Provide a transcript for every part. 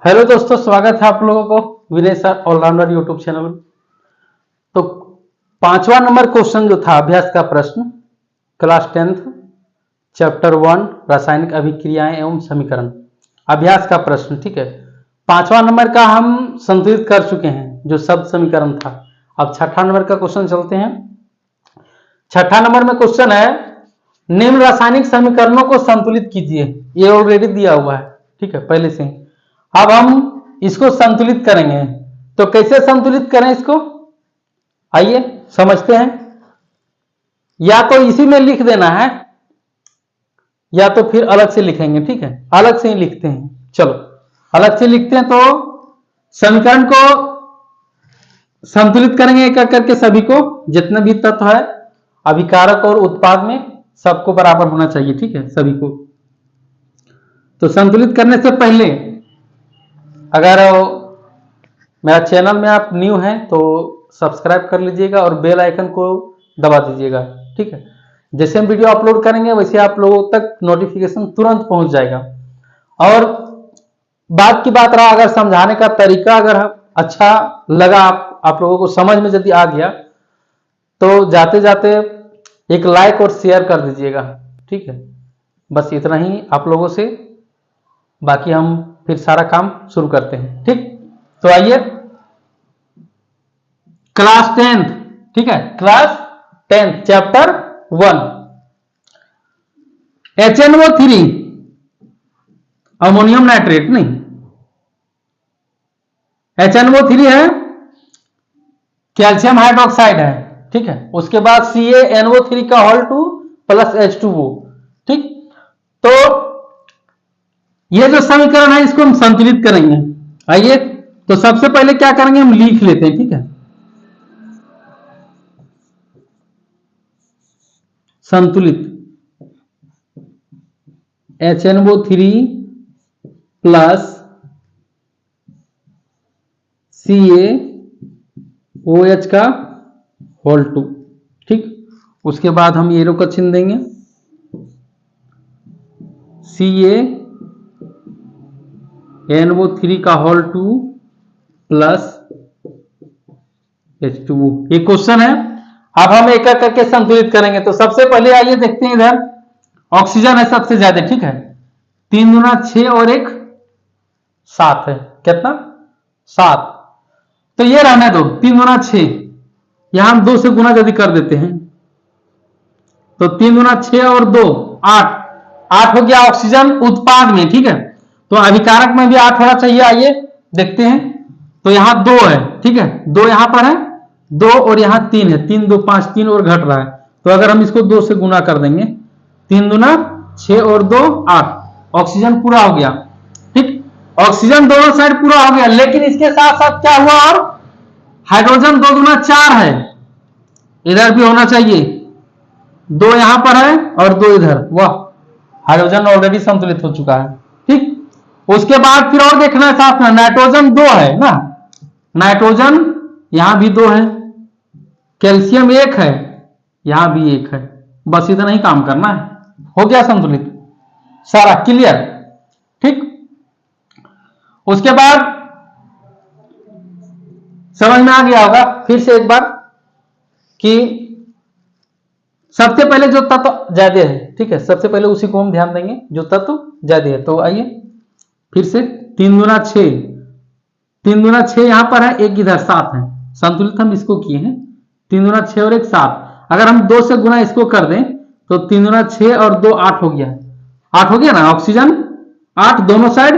Hello दोस्तों, स्वागत है आप लोगों को विनय सर ऑलराउंडर यूट्यूब चैनल में। तो 5वां नंबर क्वेश्चन जो था अभ्यास का प्रश्न, क्लास 10th चैप्टर 1 रासायनिक अभिक्रियाएं एवं समीकरण, अभ्यास का प्रश्न। ठीक है, 5वां नंबर का हम संतुलित कर चुके हैं जो शब्द समीकरण था। अब 6ठा नंबर का क्वेश्चन चलते हैं। 6ठा नंबर में क्वेश्चन है, निम्न रासायनिक समीकरणों को संतुलित कीजिए। ये ऑलरेडी दिया हुआ है, ठीक है, पहले से ही। अब हम इसको संतुलित करेंगे, तो कैसे संतुलित करें इसको, आइए समझते हैं। या तो इसी में लिख देना है या तो फिर अलग से लिखेंगे। ठीक है, अलग से ही लिखते हैं। चलो अलग से लिखते हैं। तो समीकरण को संतुलित करेंगे एक एक करके, सभी को, जितने भी तत्व है अभिकारक और उत्पाद में सबको बराबर होना चाहिए। ठीक है, सभी को। तो संतुलित करने से पहले अगर मेरा चैनल में आप न्यू हैं तो सब्सक्राइब कर लीजिएगा और बेल आइकन को दबा दीजिएगा। ठीक है, जैसे हम वीडियो अपलोड करेंगे वैसे आप लोगों तक नोटिफिकेशन तुरंत पहुंच जाएगा। और बात की बात रहा, अगर समझाने का तरीका अगर अच्छा लगा, आप लोगों को समझ में यदि आ गया तो जाते जाते एक लाइक और शेयर कर दीजिएगा। ठीक है, बस इतना ही आप लोगों से, बाकी हम फिर सारा काम शुरू करते हैं। ठीक, तो आइए क्लास 10th, ठीक है, class 10th chapter 1 HNO3 ammonium nitrate, नहीं HNO3 है कैल्शियम हाइड्रोक्साइड है। ठीक है, उसके बाद CaNO3 का होल 2 प्लस H2O। ठीक, तो ये जो समीकरण है इसको हम संतुलित करेंगे। आइए, तो सबसे पहले क्या करेंगे, हम लिख लेते हैं। ठीक है, संतुलित HNO3 प्लस CaOH का होल 2। ठीक, उसके बाद हम एरो का चिन्ह देंगे, CaNO3 का होल 2 प्लस H2O। ये क्वेश्चन है। अब हम एक एक करके संतुलित करेंगे। तो सबसे पहले आइए देखते हैं, इधर ऑक्सीजन है सबसे ज्यादा। ठीक है, 3 दूना 6 और 1 7 है। कितना, 7। तो ये रहने दो, 3 दूना 6, यहां हम 2 से गुना यदि कर देते हैं तो 3 दूना 6 और 2 8, 8 हो गया ऑक्सीजन उत्पाद में। ठीक है, तो अभिकारक में भी 8 होना चाहिए। आइए देखते हैं। तो यहां 2 है, ठीक है, 2 यहां पर है, 2 और यहां 3 है, 3 2 5, 3 और घट रहा है। तो अगर हम इसको 2 से गुना कर देंगे, 3 दूना 6 और 2 8, ऑक्सीजन पूरा हो गया। ठीक, ऑक्सीजन दोनों साइड पूरा हो गया, लेकिन इसके साथ साथ क्या हुआ, और हाइड्रोजन 2 दूना 4 है, इधर भी होना चाहिए। 2 यहां पर है और 2 इधर, वाह, हाइड्रोजन ऑलरेडी संतुलित हो चुका है। ठीक, उसके बाद फिर और देखना है साथ में, नाइट्रोजन 2 है ना, नाइट्रोजन यहां भी 2 है, कैल्शियम 1 है, यहां भी 1 है। बस इतना ही काम करना है, हो गया संतुलित सारा, क्लियर। ठीक, उसके बाद समझ में आ गया होगा फिर से एक बार कि सबसे पहले जो तत्व ज्यादा है, ठीक है, सबसे पहले उसी को हम ध्यान देंगे जो तत्व ज्यादा है। तो आइए फिर से, 3 दूना 6, 3 दूना 6 यहां पर है, 1 इधर 7 है, संतुलित हम इसको किए हैं। 3 दूना 6 और 1 7, अगर हम 2 से गुना इसको कर दें तो 3 दूना 6 और 2 8 हो गया, 8 हो गया ना, ऑक्सीजन 8 दोनों साइड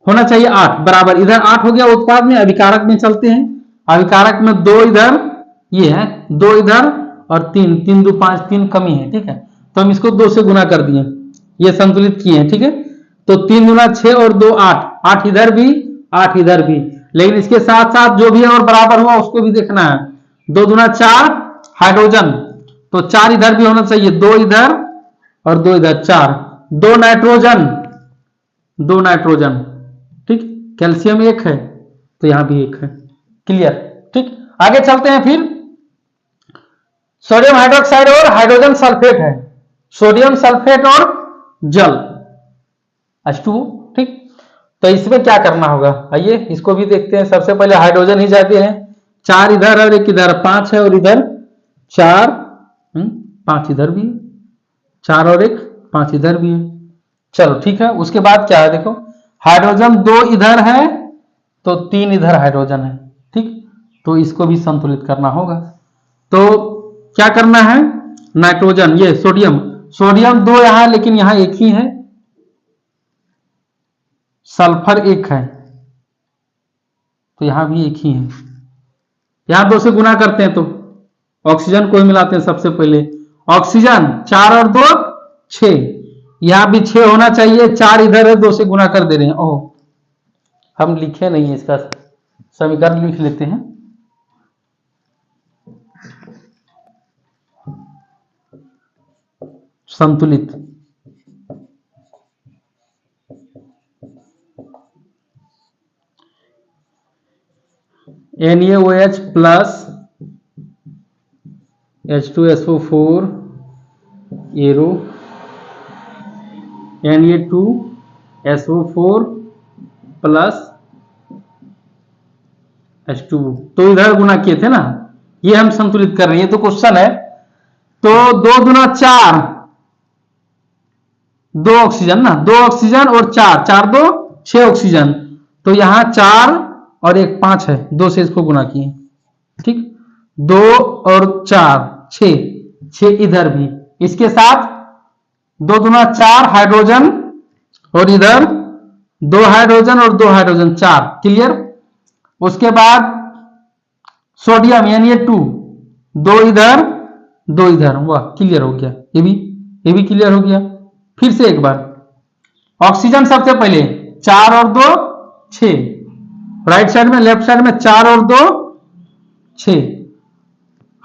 होना चाहिए, 8 बराबर, इधर 8 हो गया उत्पाद में। अभिकारक में चलते हैं, अभिकारक में 2 इधर, ये है 2 इधर और 3, 3 2 5, 3 कमी है। ठीक है, तो हम इसको 2 से गुना कर दिए, ये संतुलित किए हैं। ठीक है, तो 3 दूना 6 और 2 8, 8 इधर भी 8 इधर भी, लेकिन इसके साथ साथ जो भी है और बराबर हुआ उसको भी देखना है। 2 दूना 4 हाइड्रोजन, तो 4 इधर भी होना चाहिए, 2 इधर और 2 इधर, 4, 2 नाइट्रोजन, 2 नाइट्रोजन। ठीक, कैल्शियम 1 है तो यहां भी 1 है, क्लियर। ठीक, आगे चलते हैं। फिर सोडियम हाइड्रोक्साइड और हाइड्रोजन सल्फेट है, सोडियम सल्फेट और जल H2O। ठीक, तो इसमें क्या करना होगा, आइए इसको भी देखते हैं। सबसे पहले हाइड्रोजन ही जाते हैं, 4 इधर और 1 इधर, 5 है और इधर 4, 5 इधर भी है, 4 और 1 5 इधर भी है। चलो ठीक है, उसके बाद क्या है देखो, हाइड्रोजन 2 इधर है तो 3 इधर हाइड्रोजन है, ठीक। तो इसको भी संतुलित करना होगा। तो क्या करना है, नाइट्रोजन, ये सोडियम, सोडियम 2 यहां लेकिन यहां 1 ही है, सल्फर 1 है तो यहां भी 1 ही है। यहां 2 से गुना करते हैं तो ऑक्सीजन को ही मिलाते हैं। सबसे पहले ऑक्सीजन 4 और 2 6, यहां भी 6 होना चाहिए, 4 इधर है 2 से गुना कर दे रहे हैं। ओह, हम लिखे नहीं है, इसका समीकरण लिख लेते हैं। संतुलित, NaOH plus H2SO4 arrow Na2SO4 plus H2, तो इधर गुना किए थे ना, ये हम संतुलित कर रहे हैं, ये तो क्वेश्चन है। तो 2 दूना 4, 2 ऑक्सीजन ना, 2 ऑक्सीजन और 4, 4 2 6 ऑक्सीजन, तो यहां 4 और 1 5 है, 2 से इसको गुना किए, ठीक। 2 और 4 6, 6 इधर भी, इसके साथ 2 दूना 4 हाइड्रोजन और इधर 2 हाइड्रोजन और 2 हाइड्रोजन 4, क्लियर। उसके बाद सोडियम Na2, 2 इधर 2 इधर, वाह क्लियर हो गया, ये भी क्लियर हो गया। फिर से एक बार ऑक्सीजन सबसे पहले 4 और 2 6, राइट साइड में, लेफ्ट साइड में 4 और 2 6,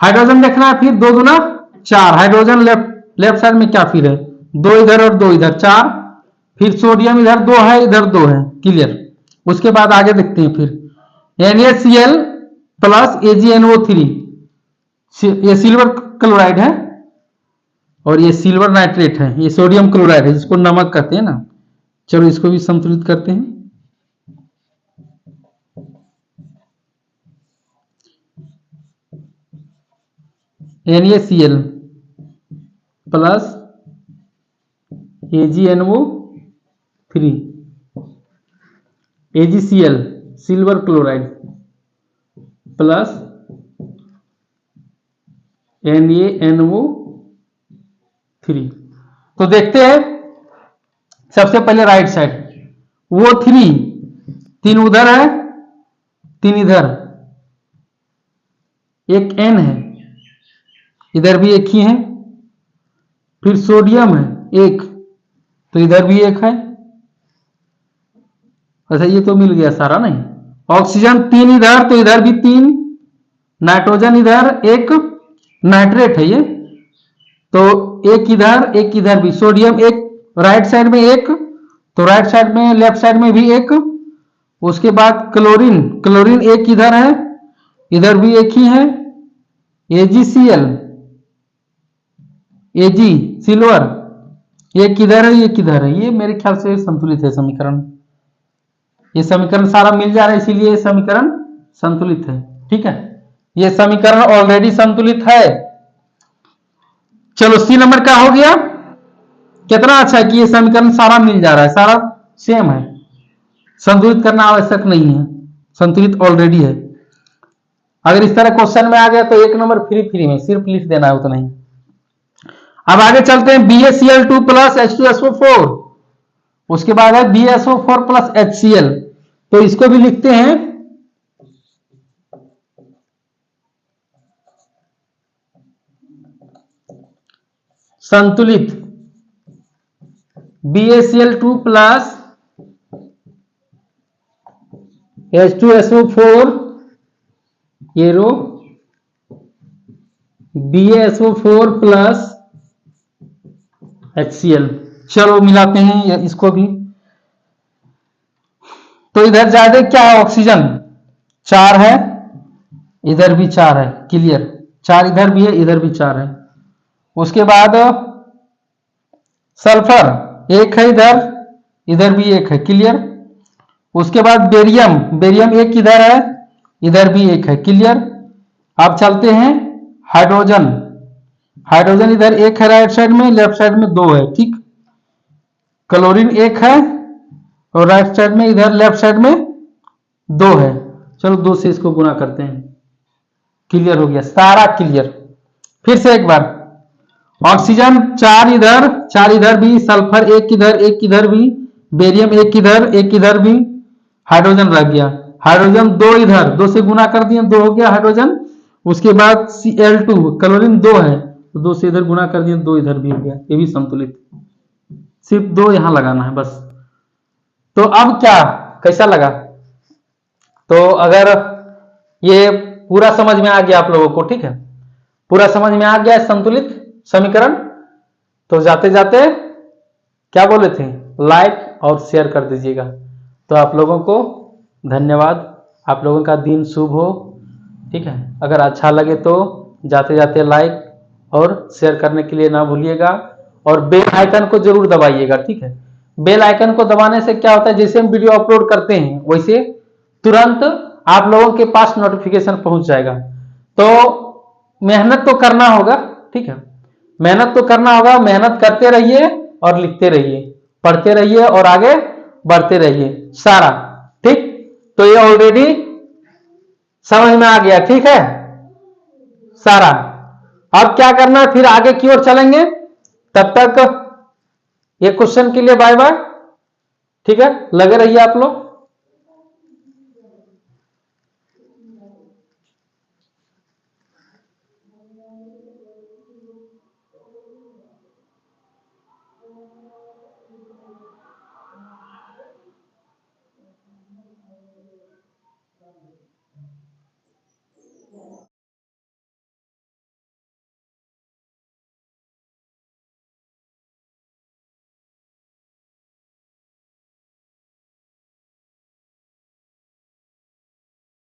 हाइड्रोजन देखना है, फिर 2 दूना 4 हाइड्रोजन, लेफ्ट साइड में क्या फिर है, 2 इधर और 2 इधर 4, फिर सोडियम इधर 2 है इधर 2 है, क्लियर। उसके बाद आगे देखते हैं, फिर NaCl प्लस AgNO3, ये सिल्वर क्लोराइड है और ये सिल्वर नाइट्रेट है, ये सोडियम क्लोराइड है जिसको नमक कहते हैं ना। चलो इसको भी संतुलित करते हैं। NaCl plus AgNO3, AgCl silver chloride plus NaNO3। तो देखते हैं, सबसे पहले राइट साइड, वो 3 उधर है 3 इधर, एक N है, इधर भी 1 ही है, फिर सोडियम है 1, तो इधर भी 1 है। अच्छा ये तो मिल गया सारा, नहीं, ऑक्सीजन 3 इधर तो इधर भी 3, नाइट्रोजन इधर, 1 नाइट्रेट है ये, तो 1 इधर भी, सोडियम 1 राइट साइड में 1, तो राइट साइड में लेफ्ट साइड में भी 1। उसके बाद क्लोरीन 1 इधर है, इधर भी 1 ही है, AgCl, Ag सिल्वर 1 इधर है 1 इधर है, ये मेरे ख्याल से संतुलित है समीकरण, ये समीकरण सारा मिल जा रहा है, इसीलिए ये समीकरण संतुलित है, ठीक है। ये समीकरण ऑलरेडी संतुलित है। चलो सी नंबर का हो गया, कितना अच्छा है कि ये समीकरण सारा मिल जा रहा है, सारा सेम है, संतुलित करना आवश्यक नहीं है, संतुलित ऑलरेडी है। अगर इस तरह क्वेश्चन में आ गया तो 1 नंबर फ्री में, सिर्फ लिख देना है उतना ही। अब आगे चलते हैं, BaCl2 प्लस H2SO4, उसके बाद है BaSO4 प्लस HCl, तो इसको भी लिखते हैं, संतुलित BaCl2 plus H2SO4 arrow BaSO4 plus HCl। चलो मिलाते हैं इसको भी। तो इधर ज्यादा क्या है, ऑक्सीजन 4 है, इधर भी 4 है, क्लियर, 4 इधर भी है इधर भी 4 है। उसके बाद सल्फर 1 है इधर, इधर भी 1 है, क्लियर। उसके बाद बेरियम, बेरियम एक इधर है, इधर भी एक है, क्लियर। अब चलते हैं हाइड्रोजन, हाइड्रोजन इधर एक है राइट साइड में, लेफ्ट साइड में दो है, ठीक। क्लोरीन एक है और राइट साइड में इधर लेफ्ट साइड में दो है। चलो दो से इसको गुना करते हैं, क्लियर हो गया, सारा क्लियर। फिर से एक बार, ऑक्सीजन चार इधर भी, सल्फर एक इधर भी, बेरियम एक इधर भी, हाइड्रोजन रह गया। हाइड्रोजन दो इधर, दो से गुना कर दिए, दो हो गया हाइड्रोजन। उसके बाद Cl2, क्लोरीन दो है तो दो से इधर गुना कर दिए, दो इधर भी हो गया, ये भी संतुलित। सिर्फ दो यहां लगाना है बस। तो अब क्या, कैसा लगा? तो अगर ये पूरा समझ में आ गया आप लोगों को, ठीक है, पूरा समझ में आ गया संतुलित समीकरण, तो जाते जाते क्या बोले थे, लाइक और शेयर कर दीजिएगा। तो आप लोगों को धन्यवाद, आप लोगों का दिन शुभ हो, ठीक है। अगर अच्छा लगे तो जाते जाते लाइक और शेयर करने के लिए ना भूलिएगा, और बेल आइकन को जरूर दबाइएगा, ठीक है। बेल आइकन को दबाने से क्या होता है, जैसे हम वीडियो अपलोड करते हैं वैसे तुरंत आप लोगों के पास नोटिफिकेशन पहुंच जाएगा। तो मेहनत तो करना होगा, ठीक है, मेहनत तो करना होगा, मेहनत करते रहिए और लिखते रहिए, पढ़ते रहिए और आगे बढ़ते रहिए सारा, ठीक। तो ये ऑलरेडी समझ में आ गया, ठीक है सारा। अब क्या करना है, फिर आगे की ओर चलेंगे। तब तक ये क्वेश्चन के लिए बाय बाय, ठीक है, लगे रहिए आप लोग।